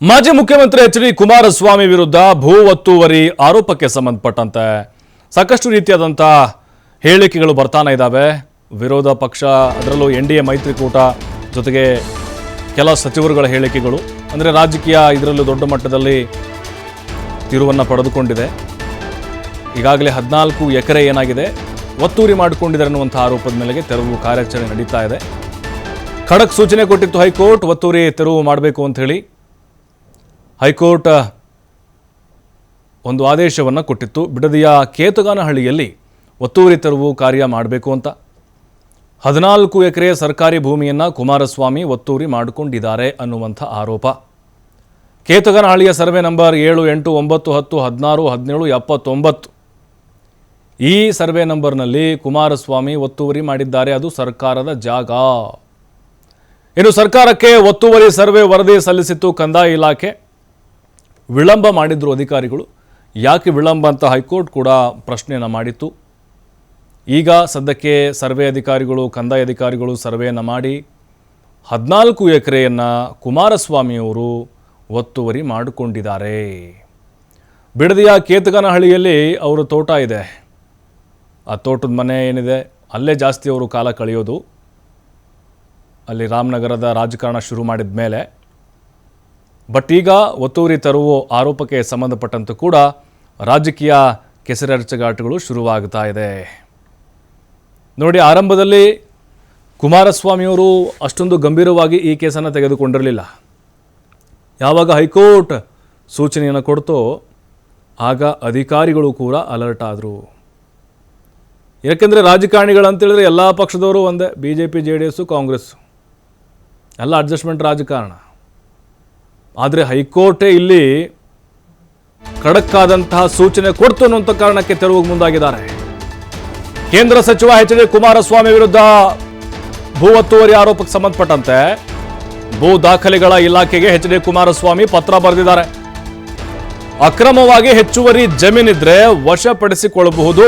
ಮಾಜಿ ಮುಖ್ಯಮಂತ್ರಿ H D Kumaraswamy ವಿರುದ್ಧ ಭೂ ಒತ್ತುವರಿ ಆರೋಪಕ್ಕೆ ಸಂಬಂಧಪಟ್ಟಂತೆ ಸಾಕಷ್ಟು ರೀತಿಯಾದಂಥ ಹೇಳಿಕೆಗಳು ಬರ್ತಾನೆ ಇದ್ದಾವೆ. ವಿರೋಧ ಪಕ್ಷ ಅದರಲ್ಲೂ ಎನ್ಡಿಎ ಮೈತ್ರಿಕೂಟ ಜೊತೆಗೆ ಕೆಲ ಸಚಿವರುಗಳ ಹೇಳಿಕೆಗಳು ಅಂದರೆ ರಾಜಕೀಯ ಇದರಲ್ಲೂ ದೊಡ್ಡ ಮಟ್ಟದಲ್ಲಿ ತಿರುವನ್ನು ಪಡೆದುಕೊಂಡಿದೆ. ಈಗಾಗಲೇ 14 ಎಕರೆ ಏನಾಗಿದೆ ಒತ್ತುವರಿ ಮಾಡಿಕೊಂಡಿದ್ದಾರೆ ಅನ್ನುವಂಥ ಆರೋಪದ ಮೇಲೆಗೆ ತೆರವು ಕಾರ್ಯಾಚರಣೆ ನಡೀತಾ ಇದೆ. ಖಡಕ್ ಸೂಚನೆ ಕೊಟ್ಟಿತ್ತು ಹೈಕೋರ್ಟ್, ಒತ್ತುವರಿ ತೆರವು ಮಾಡಬೇಕು ಅಂತ ಹೇಳಿ ಹೈಕೋರ್ಟ್ ಒಂದು ಆದೇಶವನ್ನು ಕೊಟ್ಟಿತ್ತು. ಬಿಡದಿಯ ಕೇತಗಾನಹಳ್ಳಿಯಲ್ಲಿ ಒತ್ತುವರಿ ತೆರವು ಕಾರ್ಯ ಮಾಡಬೇಕು ಅಂತ 14 ಎಕರೆ ಸರ್ಕಾರಿ ಭೂಮಿಯನ್ನು ಕುಮಾರಸ್ವಾಮಿ ಒತ್ತುವರಿ ಮಾಡಿಕೊಂಡಿದ್ದಾರೆ ಅನ್ನುವಂಥ ಆರೋಪ. ಕೇತಗಾನಹಳ್ಳಿಯ ಸರ್ವೆ ನಂಬರ್ 7, 8, 9, 10, 16, 17, 79 ಈ ಸರ್ವೆ ನಂಬರ್ನಲ್ಲಿ ಕುಮಾರಸ್ವಾಮಿ ಒತ್ತುವರಿ ಮಾಡಿದ್ದಾರೆ. ಅದು ಸರ್ಕಾರದ ಜಾಗ. ಇನ್ನು ಸರ್ಕಾರಕ್ಕೆ ಒತ್ತುವರಿ ಸರ್ವೆ ವರದಿ ಸಲ್ಲಿಸಿತ್ತು ಕಂದಾಯ ಇಲಾಖೆ. ವಿಳಂಬ ಮಾಡಿದ್ರು ಅಧಿಕಾರಿಗಳು. ಯಾಕೆ ವಿಳಂಬ ಅಂತ ಹೈಕೋರ್ಟ್ ಕೂಡ ಪ್ರಶ್ನೆಯನ್ನು ಮಾಡಿತ್ತು. ಈಗ ಸದ್ಯಕ್ಕೆ ಸರ್ವೆ ಅಧಿಕಾರಿಗಳು ಕಂದಾಯ ಅಧಿಕಾರಿಗಳು ಸರ್ವೆಯನ್ನು ಮಾಡಿ 14 ಎಕರೆಯನ್ನು ಕುಮಾರಸ್ವಾಮಿಯವರು ಒತ್ತುವರಿ ಮಾಡಿಕೊಂಡಿದ್ದಾರೆ. ಬಿಡದಿಯ ಕೇತಗಾನಹಳ್ಳಿಯಲ್ಲಿ ಅವರ ತೋಟ ಇದೆ. ಆ ತೋಟದ ಮನೆ ಏನಿದೆ ಅಲ್ಲೇ ಜಾಸ್ತಿ ಅವರು ಕಾಲ ಕಳೆಯೋದು. ಅಲ್ಲಿ ರಾಮನಗರದ ರಾಜಕಾರಣ ಶುರು ಮಾಡಿದ ಮೇಲೆ ಬಟ್ ಈಗ ಒತ್ತುವರಿ ತರುವ ಆರೋಪಕ್ಕೆ ಸಂಬಂಧಪಟ್ಟಂತೆ ಕೂಡ ರಾಜಕೀಯ ಕೆಸರೆರಚಗಾಟಗಳು ಶುರುವಾಗ್ತಾ ಇದೆ. ನೋಡಿ, ಆರಂಭದಲ್ಲಿ ಕುಮಾರಸ್ವಾಮಿಯವರು ಅಷ್ಟೊಂದು ಗಂಭೀರವಾಗಿ ಈ ಕೇಸನ್ನು ತೆಗೆದುಕೊಂಡಿರಲಿಲ್ಲ. ಯಾವಾಗ ಹೈಕೋರ್ಟ್ ಸೂಚನೆಯನ್ನು ಕೊಡ್ತೋ ಆಗ ಅಧಿಕಾರಿಗಳು ಕೂಡ ಅಲರ್ಟ್ ಆದರು. ಯಾಕೆಂದರೆ ರಾಜಕಾರಣಿಗಳಂತೇಳಿದ್ರೆ ಎಲ್ಲ ಪಕ್ಷದವರು ಒಂದೇ, BJP JDS ಕಾಂಗ್ರೆಸ್ ಎಲ್ಲ ಅಡ್ಜಸ್ಟ್ಮೆಂಟ್ ರಾಜಕಾರಣ. ಆದರೆ ಹೈಕೋರ್ಟೇ ಇಲ್ಲಿ ಖಡಕ್ ಆದಂತಹ ಸೂಚನೆ ಕೊಡ್ತು ಅನ್ನುವಂಥ ಕಾರಣಕ್ಕೆ ತೆರವು ಮುಂದಾಗಿದ್ದಾರೆ. ಕೇಂದ್ರ ಸಚಿವ ಎಚ್ ಡಿ ಕುಮಾರಸ್ವಾಮಿ ವಿರುದ್ಧ ಭೂ ಒತ್ತುವರಿ ಆರೋಪಕ್ಕೆ ಸಂಬಂಧಪಟ್ಟಂತೆ ಭೂ ದಾಖಲೆಗಳ ಇಲಾಖೆಗೆ ಎಚ್ ಡಿ ಕುಮಾರಸ್ವಾಮಿ ಪತ್ರ ಬರೆದಿದ್ದಾರೆ. ಅಕ್ರಮವಾಗಿ ಹೆಚ್ಚುವರಿ ಜಮೀನಿದ್ರೆ ವಶಪಡಿಸಿಕೊಳ್ಳಬಹುದು.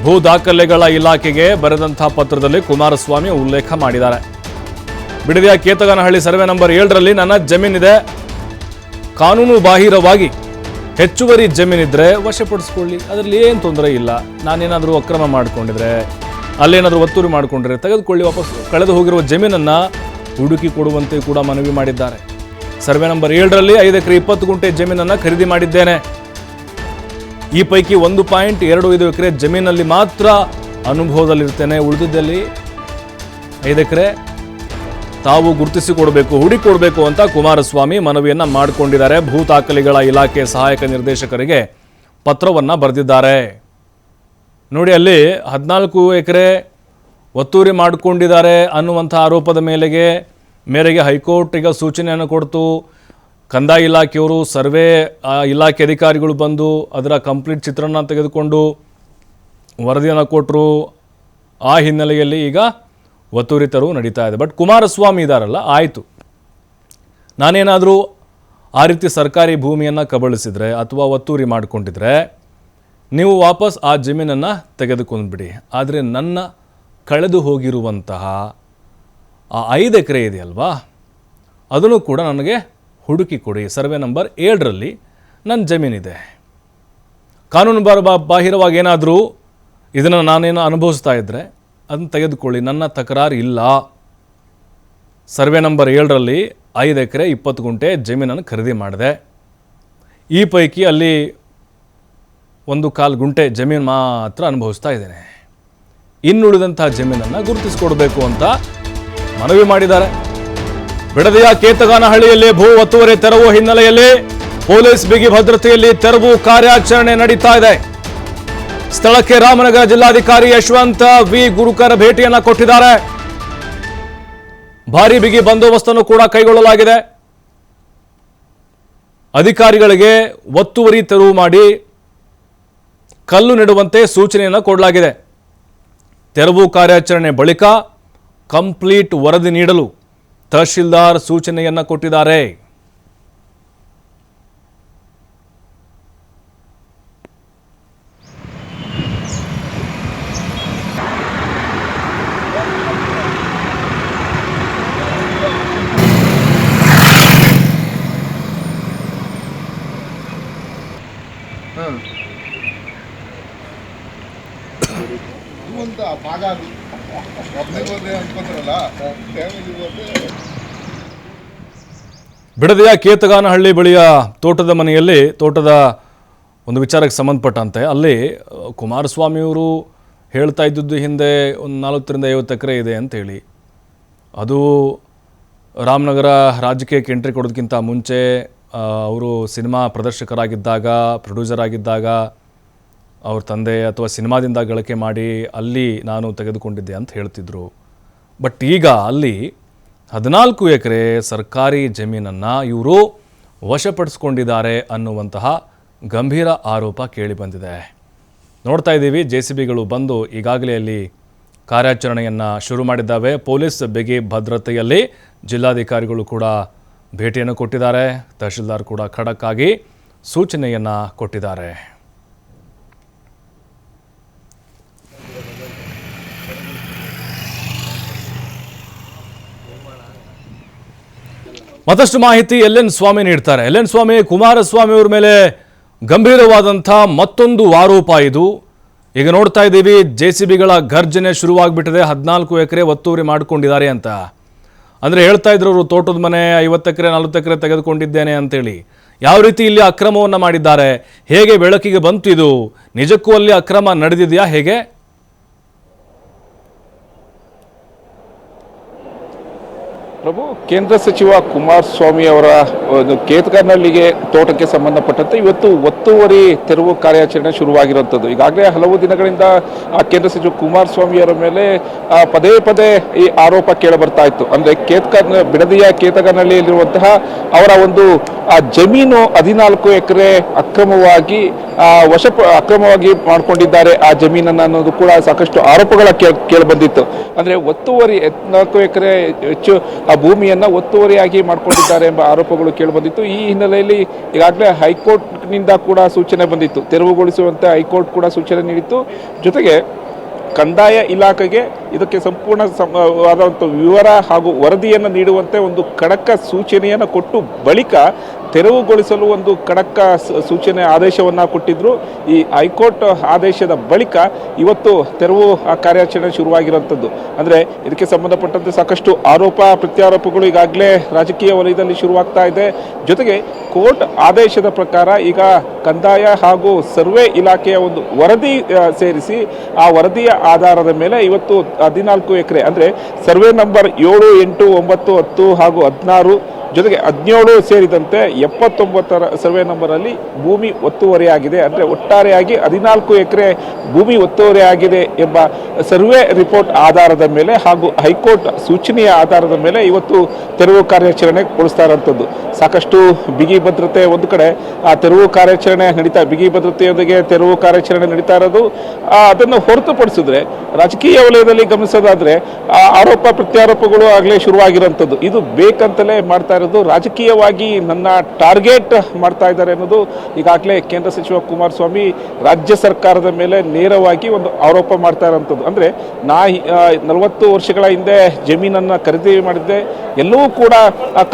ಭೂ ದಾಖಲೆಗಳ ಇಲಾಖೆಗೆ ಬರೆದಂತಹ ಪತ್ರದಲ್ಲಿ ಕುಮಾರಸ್ವಾಮಿ ಉಲ್ಲೇಖ ಮಾಡಿದ್ದಾರೆ. ಬಿಡದಿಯ ಕೇತಗಾನಹಳ್ಳಿ ಸರ್ವೆ ನಂಬರ್ 7ರಲ್ಲಿ ನನ್ನ ಜಮೀನಿದೆ, ಕಾನೂನು ಬಾಹಿರವಾಗಿ ಹೆಚ್ಚುವರಿ ಜಮೀನಿದ್ರೆ ವಶಪಡಿಸ್ಕೊಳ್ಳಿ, ಅದರಲ್ಲಿ ಏನು ತೊಂದರೆ ಇಲ್ಲ. ನಾನೇನಾದರೂ ಅಕ್ರಮ ಮಾಡಿಕೊಂಡಿದ್ರೆ ಅಲ್ಲೇನಾದರೂ ಒತ್ತುವರಿ ಮಾಡಿಕೊಂಡ್ರೆ ತೆಗೆದುಕೊಳ್ಳಿ, ವಾಪಸ್ ಕಳೆದು ಹೋಗಿರುವ ಜಮೀನನ್ನು ಹುಡುಕಿ ಕೊಡುವಂತೆ ಕೂಡ ಮನವಿ ಮಾಡಿದ್ದಾರೆ. ಸರ್ವೆ ನಂಬರ್ 7ರಲ್ಲಿ 5 ಎಕರೆ 20 ಗುಂಟೆ ಜಮೀನನ್ನು ಖರೀದಿ ಮಾಡಿದ್ದೇನೆ. ಈ ಪೈಕಿ 1.25 ಎಕರೆ ಜಮೀನಲ್ಲಿ ಮಾತ್ರ ಅನುಭವದಲ್ಲಿರ್ತೇನೆ. ಉಳಿದಿದ್ದಲ್ಲಿ 5 ಎಕರೆ ತಾವು ಗುರುತಿಸಿಕೊಡಬೇಕು, ಹುಡುಕಿಕೊಡಬೇಕು ಅಂತ ಕುಮಾರಸ್ವಾಮಿ ಮನವಿಯನ್ನು ಮಾಡಿಕೊಂಡಿದ್ದಾರೆ. ಭೂ ದಾಖಲೆಗಳ ಇಲಾಖೆ ಸಹಾಯಕ ನಿರ್ದೇಶಕರಿಗೆ ಪತ್ರವನ್ನು ಬರೆದಿದ್ದಾರೆ. ನೋಡಿ, ಅಲ್ಲಿ 14 ಎಕರೆ ಒತ್ತುವರಿ ಮಾಡಿಕೊಂಡಿದ್ದಾರೆ ಅನ್ನುವಂಥ ಆರೋಪದ ಮೇರೆಗೆ ಹೈಕೋರ್ಟ್ ಈಗ ಸೂಚನೆಯನ್ನು ಕೊಡ್ತು. ಕಂದಾಯ ಇಲಾಖೆಯವರು ಸರ್ವೆ ಇಲಾಖೆ ಅಧಿಕಾರಿಗಳು ಬಂದು ಅದರ ಕಂಪ್ಲೀಟ್ ಚಿತ್ರಣ ತೆಗೆದುಕೊಂಡು ವರದಿಯನ್ನು ಕೊಟ್ಟರು. ಆ ಹಿನ್ನೆಲೆಯಲ್ಲಿ ಈಗ ಒತ್ತುವರಿ ತೆರವು ನಡೀತಾ ಇದೆ. ಬಟ್ ಕುಮಾರಸ್ವಾಮಿ ಇದ್ದಾರಲ್ಲ, ಆಯಿತು, ನಾನೇನಾದರೂ ಆ ರೀತಿ ಸರ್ಕಾರಿ ಭೂಮಿಯನ್ನು ಕಬಳಿಸಿದರೆ ಅಥವಾ ಒತ್ತುವರಿ ಮಾಡಿಕೊಂಡಿದ್ರೆ ನೀವು ವಾಪಸ್ ಆ ಜಮೀನನ್ನು ತೆಗೆದುಕೊಂಡ್ಬಿಡಿ. ಆದರೆ ನನ್ನ ಕಳೆದು ಹೋಗಿರುವಂತಹ ಆ 5 ಎಕರೆ ಇದೆಯಲ್ವಾ, ಅದನ್ನು ಕೂಡ ನನಗೆ ಹುಡುಕಿ ಕೊಡಿ. ಸರ್ವೆ ನಂಬರ್ 7ರಲ್ಲಿ ನನ್ನ ಜಮೀನಿದೆ. ಕಾನೂನು ಬಾಹಿರವಾಗಿ ಏನಾದರೂ ಇದನ್ನು ನಾನೇನು ಅನುಭವಿಸ್ತಾ ಇದ್ದರೆ ಅದನ್ನು ತೆಗೆದುಕೊಳ್ಳಿ, ನನ್ನ ತಕರಾರು ಇಲ್ಲ. ಸರ್ವೆ ನಂಬರ್ 7ರಲ್ಲಿ 5 ಎಕರೆ 20 ಗುಂಟೆ ಜಮೀನನ್ನು ಖರೀದಿ ಮಾಡಿದೆ. ಈ ಪೈಕಿ ಅಲ್ಲಿ 1/4 ಗುಂಟೆ ಜಮೀನು ಮಾತ್ರ ಅನುಭವಿಸ್ತಾ ಇದ್ದೇನೆ. ಇನ್ನುಳಿದಂಥ ಜಮೀನನ್ನು ಗುರುತಿಸಿಕೊಡಬೇಕು ಅಂತ ಮನವಿ ಮಾಡಿದ್ದಾರೆ. ಬಿಡದಿಯ ಕೇತಗಾನಹಳ್ಳಿಯಲ್ಲಿ ಭೂ ಒತ್ತುವರಿ ತೆರವು ಹಿನ್ನೆಲೆಯಲ್ಲಿ ಪೊಲೀಸ್ ಬಿಗಿ ಭದ್ರತೆಯಲ್ಲಿ ತೆರವು ಕಾರ್ಯಾಚರಣೆ ನಡೀತಾ ಇದೆ. ಸ್ಥಳಕ್ಕೆ ರಾಮನಗರ ಜಿಲ್ಲಾಧಿಕಾರಿ ಯಶವಂತ ವಿ ಗುರುಕರ್ ಭೇಟಿಯನ್ನ ಕೊಟ್ಟಿದ್ದಾರೆ. ಭಾರೀ ಬಿಗಿ ಬಂದೋಬಸ್ತನ್ನು ಕೂಡ ಕೈಗೊಳ್ಳಲಾಗಿದೆ. ಅಧಿಕಾರಿಗಳಿಗೆ ಒತ್ತುವರಿ ತೆರವು ಮಾಡಿ ಕಲ್ಲು ನೆಡುವಂತೆ ಸೂಚನೆಯನ್ನು ಕೊಡಲಾಗಿದೆ. ತೆರವು ಕಾರ್ಯಾಚರಣೆ ಬಳಿಕ ಕಂಪ್ಲೀಟ್ ವರದಿ ನೀಡಲು ತಹಶೀಲ್ದಾರ್ ಸೂಚನೆಯನ್ನು ಕೊಟ್ಟಿದ್ದಾರೆ. ಬಿಡದಿಯ ಕೇತಗಾನಹಳ್ಳಿ ಬಳಿಯ ತೋಟದ ಮನೆಯಲ್ಲಿ ತೋಟದ ಒಂದು ವಿಚಾರಕ್ಕೆ ಸಂಬಂಧಪಟ್ಟಂತೆ ಅಲ್ಲಿ ಕುಮಾರಸ್ವಾಮಿಯವರು ಹೇಳ್ತಾ ಇದ್ದದ್ದು ಹಿಂದೆ ಒಂದು 40-50 ಎಕರೆ ಇದೆ ಅಂತೇಳಿ, ಅದು ರಾಮನಗರ ರಾಜಕೀಯಕ್ಕೆ ಎಂಟ್ರಿ ಕೊಡೋದಕ್ಕಿಂತ ಮುಂಚೆ ಅವರು ಸಿನಿಮಾ ಪ್ರದರ್ಶಕರಾಗಿದ್ದಾಗ, ಪ್ರೊಡ್ಯೂಸರ್ ಆಗಿದ್ದಾಗ ಅವ್ರ ತಂದೆ ಅಥವಾ ಸಿನಿಮಾದಿಂದ ಗಳಿಕೆ ಮಾಡಿ ಅಲ್ಲಿ ನಾನು ತೆಗೆದುಕೊಂಡಿದ್ದೆ ಅಂತ ಹೇಳ್ತಿದ್ರು. ಬಟ್ ಈಗ ಅಲ್ಲಿ 14 ಎಕರೆ ಸರ್ಕಾರಿ ಜಮೀನನ್ನು ಇವರು ವಶಪಡಿಸ್ಕೊಂಡಿದ್ದಾರೆ ಅನ್ನುವಂತಹ ಗಂಭೀರ ಆರೋಪ ಕೇಳಿಬಂದಿದೆ. ನೋಡ್ತಾ ಇದ್ದೀವಿ, JCBಗಳು ಬಂದು ಈಗಾಗಲೇ ಅಲ್ಲಿ ಕಾರ್ಯಾಚರಣೆಯನ್ನು ಶುರು ಮಾಡಿದ್ದಾವೆ. ಪೊಲೀಸ್ ಬಿಗಿ ಭದ್ರತೆಯಲ್ಲಿ ಜಿಲ್ಲಾಧಿಕಾರಿಗಳು ಕೂಡ ಭೇಟಿಯನ್ನು ಕೊಟ್ಟಿದ್ದಾರೆ. ತಹಶೀಲ್ದಾರ್ ಕೂಡ ಖಡಕ್ ಆಗಿ ಸೂಚನೆಯನ್ನು ಕೊಟ್ಟಿದ್ದಾರೆ. ಮತ್ತಷ್ಟು ಮಾಹಿತಿ LN ಸ್ವಾಮಿ ನೀಡ್ತಾರೆ. LN ಸ್ವಾಮಿ, ಕುಮಾರಸ್ವಾಮಿ ಅವರ ಮೇಲೆ ಗಂಭೀರವಾದಂಥ ಮತ್ತೊಂದು ಆರೋಪ ಇದು. ಈಗ ನೋಡ್ತಾ ಇದ್ದೀವಿ, JCBಗಳ ಗರ್ಜನೆ ಶುರುವಾಗ್ಬಿಟ್ಟಿದೆ. 14 ಎಕರೆ ಒತ್ತುವರಿ ಮಾಡಿಕೊಂಡಿದ್ದಾರೆ ಅಂತ. ಅಂದರೆ ಹೇಳ್ತಾ ಇದ್ರು ಅವರು ತೋಟದ ಮನೆ 50 ಎಕರೆ 40 ಎಕರೆ ತೆಗೆದುಕೊಂಡಿದ್ದೇನೆ ಅಂತೇಳಿ. ಯಾವ ರೀತಿ ಇಲ್ಲಿ ಅಕ್ರಮವನ್ನು ಮಾಡಿದ್ದಾರೆ, ಹೇಗೆ ಬೆಳಕಿಗೆ ಬಂತು ಇದು? ನಿಜಕ್ಕೂ ಅಲ್ಲಿ ಅಕ್ರಮ ನಡೆದಿದೆಯಾ ಹೇಗೆ? ಪ್ರಭು, ಕೇಂದ್ರ ಸಚಿವ ಕುಮಾರಸ್ವಾಮಿ ಅವರ ಕೇತಗಾನಹಳ್ಳಿಗೆ ತೋಟಕ್ಕೆ ಸಂಬಂಧಪಟ್ಟಂತೆ ಇವತ್ತು ಒತ್ತುವರಿ ತೆರವು ಕಾರ್ಯಾಚರಣೆ ಶುರುವಾಗಿರುವಂಥದ್ದು. ಈಗಾಗಲೇ ಹಲವು ದಿನಗಳಿಂದ ಕೇಂದ್ರ ಸಚಿವ ಕುಮಾರಸ್ವಾಮಿ ಅವರ ಮೇಲೆ ಪದೇ ಪದೇ ಈ ಆರೋಪ ಕೇಳಬರ್ತಾ ಇತ್ತು. ಅಂದರೆ ಬಿಡದಿಯ ಕೇತಗಾನಹಳ್ಳಿಯಲ್ಲಿರುವಂತಹ ಅವರ ಒಂದು ಜಮೀನು 14 ಎಕರೆ ಅಕ್ರಮವಾಗಿ ಮಾಡಿಕೊಂಡಿದ್ದಾರೆ ಆ ಜಮೀನನ್ನು ಅನ್ನೋದು ಕೂಡ ಸಾಕಷ್ಟು ಆರೋಪಗಳ ಕೇಳಿಬಂದಿತ್ತು. ಅಂದರೆ ಒತ್ತುವರಿ 14 ಎಕರೆ ಹೆಚ್ಚು ಆ ಭೂಮಿಯನ್ನು ಒತ್ತುವರಿಯಾಗಿ ಮಾಡಿಕೊಂಡಿದ್ದಾರೆ ಎಂಬ ಆರೋಪಗಳು ಕೇಳಿಬಂದಿತ್ತು. ಈ ಹಿನ್ನೆಲೆಯಲ್ಲಿ ಈಗಾಗಲೇ ಹೈಕೋರ್ಟ್ನಿಂದ ಕೂಡ ಸೂಚನೆ ಬಂದಿತ್ತು, ತೆರವುಗೊಳಿಸುವಂತೆ ಹೈಕೋರ್ಟ್ ಕೂಡ ಸೂಚನೆ ನೀಡಿತ್ತು. ಜೊತೆಗೆ ಕಂದಾಯ ಇಲಾಖೆಗೆ ಇದಕ್ಕೆ ಸಂಪೂರ್ಣವಾದಂಥ ವಿವರ ಹಾಗೂ ವರದಿಯನ್ನು ನೀಡುವಂತೆ ಒಂದು ಖಡಕ್ ಸೂಚನೆಯನ್ನು ಕೊಟ್ಟು ಬಳಿಕ ತೆರವುಗೊಳಿಸಲು ಒಂದು ಖಡಕ್ ಸೂಚನೆ ಆದೇಶವನ್ನು ಕೊಟ್ಟಿದ್ದರು. ಈ ಹೈಕೋರ್ಟ್ ಆದೇಶದ ಬಳಿಕ ಇವತ್ತು ತೆರವು ಕಾರ್ಯಾಚರಣೆ ಶುರುವಾಗಿರುವಂಥದ್ದು. ಅಂದರೆ ಇದಕ್ಕೆ ಸಂಬಂಧಪಟ್ಟಂತೆ ಸಾಕಷ್ಟು ಆರೋಪ ಪ್ರತ್ಯಾರೋಪಗಳು ಈಗಾಗಲೇ ರಾಜಕೀಯ ವಲಯದಲ್ಲಿ ಶುರುವಾಗ್ತಾ ಇದೆ. ಜೊತೆಗೆ ಕೋರ್ಟ್ ಆದೇಶದ ಪ್ರಕಾರ ಈಗ ಕಂದಾಯ ಹಾಗೂ ಸರ್ವೆ ಇಲಾಖೆಯ ಒಂದು ವರದಿ ಸೇರಿಸಿ ಆ ವರದಿಯ ಆಧಾರದ ಮೇಲೆ ಇವತ್ತು 14 ಎಕರೆ ಅಂದರೆ ಸರ್ವೆ ನಂಬರ್ 7, 8, 9, 10 ಹಾಗೂ 16 ಜೊತೆಗೆ 17 ಸೇರಿದಂತೆ 79 ಸರ್ವೆ ನಂಬರಲ್ಲಿ ಭೂಮಿ ಒತ್ತುವರಿಯಾಗಿದೆ. ಅಂದರೆ ಒಟ್ಟಾರೆಯಾಗಿ 14 ಎಕರೆ ಭೂಮಿ ಒತ್ತುವರಿಯಾಗಿದೆ ಎಂಬ ಸರ್ವೆ ರಿಪೋರ್ಟ್ ಆಧಾರದ ಮೇಲೆ ಹಾಗೂ ಹೈಕೋರ್ಟ್ ಸೂಚನೆಯ ಆಧಾರದ ಮೇಲೆ ಇವತ್ತು ತೆರವು ಕಾರ್ಯಾಚರಣೆ ಕೊಡಿಸ್ತಾ ಇರುವಂಥದ್ದು. ಸಾಕಷ್ಟು ಬಿಗಿ ಭದ್ರತೆ ಒಂದು ಕಡೆ ಆ ತೆರವು ಕಾರ್ಯಾಚರಣೆ ಬಿಗಿ ಭದ್ರತೆಯೊಂದಿಗೆ ತೆರವು ಕಾರ್ಯಾಚರಣೆ ನಡೀತಾ ಇರೋದು. ಅದನ್ನು ಹೊರತುಪಡಿಸಿದ್ರೆ ರಾಜಕೀಯ ವಲಯದಲ್ಲಿ ಗಮನಿಸೋದಾದ್ರೆ ಆರೋಪ ಪ್ರತ್ಯಾರೋಪಗಳು ಆಗಲೇ ಶುರುವಾಗಿರುವಂಥದ್ದು. ಇದು ಬೇಕಂತಲೇ ಮಾಡ್ತಾ ಇರೋದು, ರಾಜಕೀಯವಾಗಿ ನನ್ನ ಟಾರ್ಗೆಟ್ ಮಾಡ್ತಾ ಇದ್ದಾರೆ ಅನ್ನೋದು ಈಗಾಗಲೇ ಕೇಂದ್ರ ಸಚಿವ ಕುಮಾರಸ್ವಾಮಿ ರಾಜ್ಯ ಸರ್ಕಾರದ ಮೇಲೆ ನೇರವಾಗಿ ಒಂದು ಆರೋಪ ಮಾಡ್ತಾ ಇರೋಂಥದ್ದು. ಅಂದರೆ 40 ವರ್ಷಗಳ ಹಿಂದೆ ಜಮೀನನ್ನು ಖರೀದಿ ಮಾಡಿದ್ದೆ, ಎಲ್ಲವೂ ಕೂಡ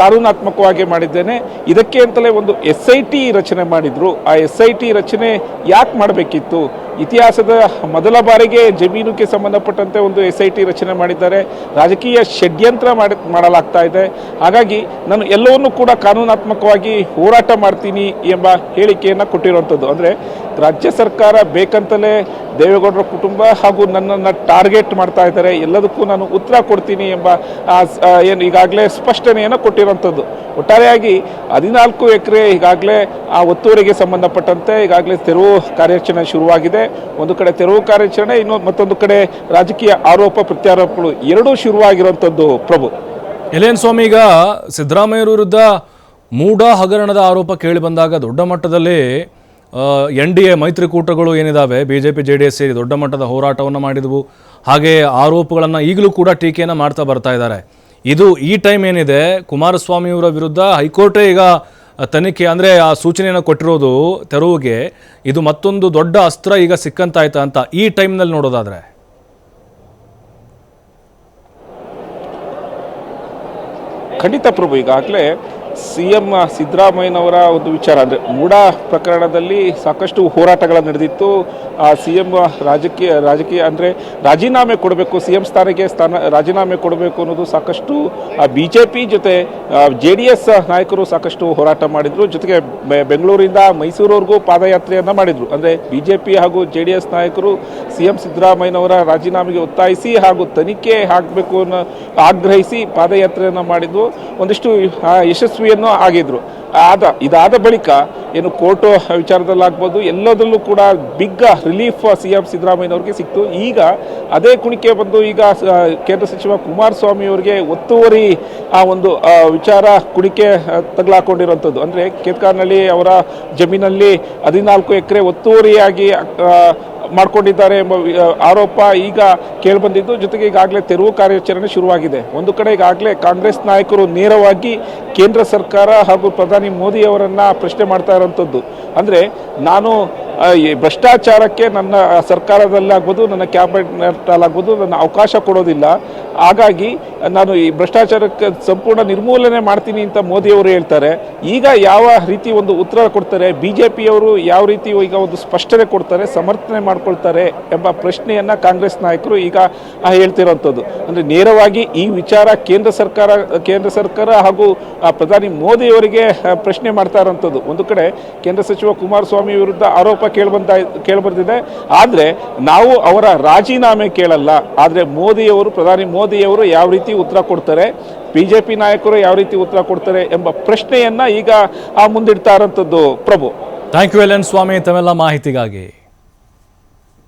ಕಾನೂನಾತ್ಮಕವಾಗಿ ಮಾಡಿದ್ದೇನೆ. ಇದಕ್ಕೆ ಅಂತಲೇ ಒಂದು SIT ರಚನೆ ಮಾಡಿದ್ರು. ಆ SIT ರಚನೆ ಯಾಕೆ ಮಾಡಬೇಕಿತ್ತು? ಇತಿಹಾಸದ ಮೊದಲ ಬಾರಿಗೆ ಜಮೀನಿಗೆ ಸಂಬಂಧಪಟ್ಟಂತೆ ಒಂದು SIT ರಚನೆ ಮಾಡಿದ್ದಾರೆ. ರಾಜಕೀಯ ಷಡ್ಯಂತ್ರ ಮಾಡಲಾಗ್ತಾ ಇದೆ. ಹಾಗಾಗಿ ನಾನು ಎಲ್ಲವನ್ನೂ ಕೂಡ ಕಾನೂನಾತ್ಮಕವಾಗಿ ಹೋರಾಟ ಮಾಡ್ತೀನಿ ಎಂಬ ಹೇಳಿಕೆಯನ್ನು ಕೊಟ್ಟಿರುವಂಥದ್ದು. ಅಂದರೆ ರಾಜ್ಯ ಸರ್ಕಾರ ಬೇಕಂತಲೇ ದೇವೇಗೌಡರ ಕುಟುಂಬ ಹಾಗೂ ನನ್ನನ್ನು ಟಾರ್ಗೆಟ್ ಮಾಡ್ತಾ ಇದ್ದಾರೆ, ಎಲ್ಲದಕ್ಕೂ ನಾನು ಉತ್ತರ ಕೊಡ್ತೀನಿ ಎಂಬ ಏನು ಈಗಾಗಲೇ ಸ್ಪಷ್ಟನೆಯನ್ನು ಕೊಟ್ಟಿರುವಂಥದ್ದು. ಒಟ್ಟಾರೆಯಾಗಿ 14 ಎಕರೆ ಈಗಾಗಲೇ ಆ ಒತ್ತುವರಿಗೆ ಸಂಬಂಧಪಟ್ಟಂತೆ ಈಗಾಗಲೇ ತೆರವು ಕಾರ್ಯಾಚರಣೆ ಶುರುವಾಗಿದೆ. ಒಂದು ಕಡೆ ತೆರವು ಕಾರ್ಯಾಚರಣೆ, ಮತ್ತೊಂದು ಕಡೆ ರಾಜಕೀಯ ಆರೋಪ ಪ್ರತ್ಯಾರೋಪಗಳು ಎರಡೂ ಶುರುವಾಗಿರುವಂಥದ್ದು. ಪ್ರಭು, LN ಸ್ವಾಮಿ, ಈಗ ಸಿದ್ದರಾಮಯ್ಯರ ವಿರುದ್ಧ ಮೂಢ ಹಗರಣದ ಆರೋಪ ಕೇಳಿ ಬಂದಾಗ ದೊಡ್ಡ ಮಟ್ಟದಲ್ಲಿ NDA ಮೈತ್ರಿಕೂಟಗಳು ಏನಿದ್ದಾವೆ BJP JDS ಸೇರಿ ದೊಡ್ಡ ಮಟ್ಟದ ಹೋರಾಟವನ್ನು ಮಾಡಿದವು. ಹಾಗೆ ಆರೋಪಗಳನ್ನು ಈಗಲೂ ಕೂಡ ಟೀಕೆಯನ್ನು ಮಾಡ್ತಾ ಬರ್ತಾ ಇದ್ದಾರೆ. ಇದು ಈ ಟೈಮ್ ಏನಿದೆ ಕುಮಾರಸ್ವಾಮಿಯವರ ವಿರುದ್ಧ ಹೈಕೋರ್ಟೇ ಈಗ ತನಿಖೆ ಅಂದರೆ ಆ ಸೂಚನೆಯನ್ನು ಕೊಟ್ಟಿರೋದು ತೆರವುಗೆ, ಇದು ಮತ್ತೊಂದು ದೊಡ್ಡ ಅಸ್ತ್ರ ಈಗ ಸಿಕ್ಕಂತಾಯ್ತಾ ಅಂತ ಈ ಟೈಮ್ನಲ್ಲಿ ನೋಡೋದಾದರೆ? ಖಂಡಿತ ಪ್ರಭು, ಈಗಾಗಲೇ CM ಸಿದ್ದರಾಮಯ್ಯನವರ ಒಂದು ವಿಚಾರ ಅಂದರೆ ಮೂಡ ಪ್ರಕರಣದಲ್ಲಿ ಸಾಕಷ್ಟು ಹೋರಾಟಗಳು ನಡೆದಿತ್ತು. CM ರಾಜಕೀಯ ಅಂದರೆ ರಾಜೀನಾಮೆ ಕೊಡಬೇಕು, CM ಸ್ಥಾನಕ್ಕೆ ರಾಜೀನಾಮೆ ಕೊಡಬೇಕು ಅನ್ನೋದು ಸಾಕಷ್ಟು BJP ಜೊತೆ JDS ನಾಯಕರು ಸಾಕಷ್ಟು ಹೋರಾಟ ಮಾಡಿದರು. ಜೊತೆಗೆ ಬೆಂಗಳೂರಿಂದ ಮೈಸೂರವರೆಗೂ ಪಾದಯಾತ್ರೆಯನ್ನು ಮಾಡಿದರು. ಅಂದರೆ BJP ಹಾಗೂ JDS ನಾಯಕರು CM ಸಿದ್ದರಾಮಯ್ಯನವರ ರಾಜೀನಾಮೆಗೆ ಒತ್ತಾಯಿಸಿ ಹಾಗೂ ತನಿಖೆ ಆಗಬೇಕು ಅನ್ನೋ ಆಗ್ರಹಿಸಿ ಪಾದಯಾತ್ರೆಯನ್ನು ಮಾಡಿದ್ದು, ಒಂದಿಷ್ಟು ಯಶಸ್ವಿಯನ್ನು ಆಗಿದ್ರು. ಇದಾದ ಬಳಿಕ ಏನು ಕೋರ್ಟ್ ವಿಚಾರದಲ್ಲಾಗ್ಬೋದು ಎಲ್ಲದರಲ್ಲೂ ಕೂಡ ಬಿಗ್ ರಿಲೀಫ್ CM ಸಿದ್ದರಾಮಯ್ಯನವ್ರಿಗೆ ಸಿಕ್ತು. ಈಗ ಅದೇ ಕುಣಿಕೆ ಬಂದು ಈಗ ಕೇಂದ್ರ ಸಚಿವ ಕುಮಾರಸ್ವಾಮಿ ಅವರಿಗೆ ಒತ್ತುವರಿ ಒಂದು ವಿಚಾರ ಕುಣಿಕೆ ತಗಲಾಕೊಂಡಿರುವಂಥದ್ದು. ಅಂದರೆ ಕೇತಕಾನಹಳ್ಳಿ ಅವರ ಜಮೀನಲ್ಲಿ 14 ಎಕರೆ ಒತ್ತುವರಿಯಾಗಿ ಮಾಡ್ಕೊಂಡಿದ್ದಾರೆ ಎಂಬ ಆರೋಪ ಈಗ ಕೇಳಿಬಂದಿದ್ದು. ಜೊತೆಗೆ ಈಗಾಗಲೇ ತೆರವು ಕಾರ್ಯಾಚರಣೆ ಶುರುವಾಗಿದೆ. ಒಂದು ಕಡೆ ಈಗಾಗಲೇ ಕಾಂಗ್ರೆಸ್ ನಾಯಕರು ನೇರವಾಗಿ ಕೇಂದ್ರ ಸರ್ಕಾರ ಹಾಗೂ ಪ್ರಧಾನಿ ಮೋದಿ ಅವರನ್ನು ಪ್ರಶ್ನೆ ಮಾಡ್ತಾ ಇರೋಂಥದ್ದು. ಅಂದರೆ ನಾನು ಭ್ರಷ್ಟಾಚಾರಕ್ಕೆ ನನ್ನ ಸರ್ಕಾರದಲ್ಲಾಗ್ಬೋದು, ನನ್ನ ಕ್ಯಾಬಿನೆಟಲ್ಲಾಗ್ಬೋದು ನನ್ನ ಅವಕಾಶ ಕೊಡೋದಿಲ್ಲ. ಹಾಗಾಗಿ ನಾನು ಈ ಭ್ರಷ್ಟಾಚಾರಕ್ಕೆ ಸಂಪೂರ್ಣ ನಿರ್ಮೂಲನೆ ಮಾಡ್ತೀನಿ ಅಂತ ಮೋದಿಯವರು ಹೇಳ್ತಾರೆ. ಈಗ ಯಾವ ರೀತಿ ಒಂದು ಉತ್ತರ ಕೊಡ್ತಾರೆ, BJPಯವರು ಯಾವ ರೀತಿ ಈಗ ಒಂದು ಸ್ಪಷ್ಟನೆ ಕೊಡ್ತಾರೆ, ಸಮರ್ಥನೆ ಮಾಡ್ಕೊಳ್ತಾರೆ ಎಂಬ ಪ್ರಶ್ನೆಯನ್ನು ಕಾಂಗ್ರೆಸ್ ನಾಯಕರು ಈಗ ಹೇಳ್ತಿರೋಂಥದ್ದು. ಅಂದರೆ ನೇರವಾಗಿ ಈ ವಿಚಾರ ಕೇಂದ್ರ ಸರ್ಕಾರ ಹಾಗೂ ಪ್ರಧಾನಿ ಮೋದಿಯವರಿಗೆ ಪ್ರಶ್ನೆ ಮಾಡ್ತಾ ಇರೋಂಥದ್ದು. ಒಂದು ಕಡೆ ಕೇಂದ್ರ ಸಚಿವ ಕುಮಾರಸ್ವಾಮಿ ವಿರುದ್ಧ ಆರೋಪ ಕೇಳಿಬಂದಿದೆ. ಆದರೆ ನಾವು ಅವರ ರಾಜೀನಾಮೆ ಕೇಳಲ್ಲ, ಆದರೆ ಪ್ರಧಾನಿ ಮೋದಿಯವರು ಯಾವ ರೀತಿ ಉತ್ತರ ಕೊಡ್ತಾರೆ, BJP ನಾಯಕರು ಯಾವ ರೀತಿ ಉತ್ತರ ಕೊಡ್ತಾರೆ ಎಂಬ ಪ್ರಶ್ನೆಯನ್ನ ಈಗ ಮುಂದಿಡ್ತಾ ಇರೋಂಥದ್ದು. ಪ್ರಭು, ಥ್ಯಾಂಕ್ ಯು LN ಸ್ವಾಮಿ ತಮ್ಮೆಲ್ಲ ಮಾಹಿತಿಗಾಗಿ.